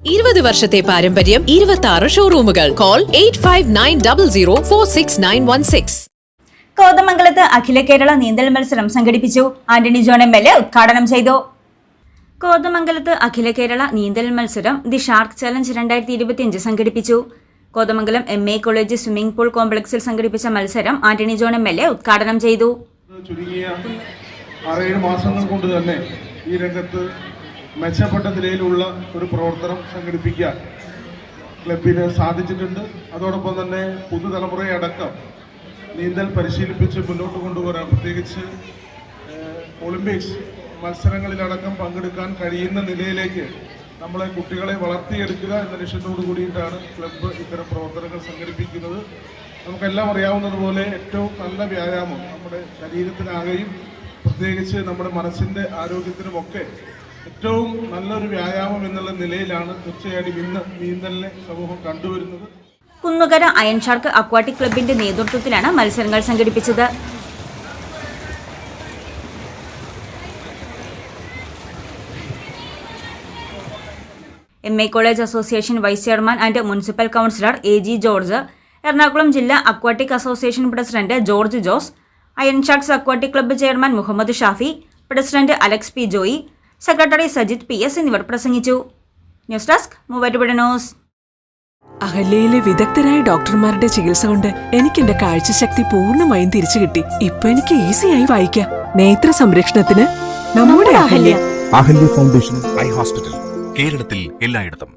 20 വർഷത്തെ പാരമ്പര്യം, 26 ഷോറൂമുകൾ. കോൾ 8590046916. കോതമംഗലത്ത് അഖില കേരള നീന്തൽ മത്സരം സംഘടിപ്പിച്ചു. ആന്റണി ജോൺ MLA ഉദ്ഘാടനം ചെയ്തു. കോതമംഗലത്ത് അഖില കേരള നീന്തൽ മത്സരം ദി ഷാർക്ക് ചലഞ്ച് 2025 സംഘടിപ്പിച്ചു. Kothamangalam MA college swimming pool കോംപ്ലക്സിൽ സംഘടിപ്പിച്ച മത്സരം ആന്റണി ജോൺ MLA ഉദ്ഘാടനം ചെയ്തു. ചുരുങ്ങിയ 6-7 മാസങ്ങൾ കൊണ്ട് തന്നെ ഈ രംഗത്ത് മെച്ചപ്പെട്ട നിലയിലുള്ള ഒരു പ്രവർത്തനം സംഘടിപ്പിക്കാൻ ക്ലബിന് സാധിച്ചിട്ടുണ്ട്. അതോടൊപ്പം തന്നെ പുതുതലമുറയെ അടക്കം നീന്തൽ പരിശീലിപ്പിച്ച് മുന്നോട്ട് കൊണ്ടുപോകാൻ, പ്രത്യേകിച്ച് ഒളിമ്പിക്സ് മത്സരങ്ങളിലടക്കം പങ്കെടുക്കാൻ കഴിയുന്ന നിലയിലേക്ക് നമ്മളെ കുട്ടികളെ വളർത്തിയെടുക്കുക എന്ന ലക്ഷ്യത്തോടു കൂടിയിട്ടാണ് ക്ലബ്ബ് ഇത്തരം പ്രവർത്തനങ്ങൾ സംഘടിപ്പിക്കുന്നത്. നമുക്കെല്ലാം അറിയാവുന്നതുപോലെ ഏറ്റവും നല്ല വ്യായാമം നമ്മുടെ ശരീരത്തിനാകെയും പ്രത്യേകിച്ച് നമ്മുടെ മനസ്സിൻ്റെ ആരോഗ്യത്തിനുമൊക്കെ ഏറ്റവും നല്ലൊരു വ്യായാമം എന്നുള്ള നിലയിലാണ് തീർച്ചയായിട്ടും ഇന്ന് നീന്തലിനെ സമൂഹം കണ്ടുവരുന്നത്. കുന്നുകര അയൺ ഷാർക്ക് അക്വാട്ടിക് ക്ലബിന്റെ നേതൃത്വത്തിലാണ് മത്സരങ്ങൾ സംഘടിപ്പിച്ചത്. MA college association vice chairman and municipal councillor AG George, Ernakulam ജില്ലാ aquatic association president George Jose, iron sharks aquatic club chairman Muhammad Shafi, president Alex P. Joy, secretary Sajith PS എന്നിവർ പ്രസംഗിച്ചു. News desk Muvattupuzha news. അഹല്യയിലെ വിദഗ്ധരായ ഡോക്ടർമാരുടെ ചികിത്സ കൊണ്ട് എനിക്ക് എന്റെ കാഴ്ചശക്തി പൂർണ്ണമായും തിരിച്ചു കിട്ടി. ഇപ്പൊ എനിക്ക് ഈസിയായി വായിക്കാം. നേത്ര സംരക്ഷണത്തിന് നമ്മുടെ Ahalya. Ahalya foundation eye hospital, കേരളത്തിൽ എല്ലായിടത്തും.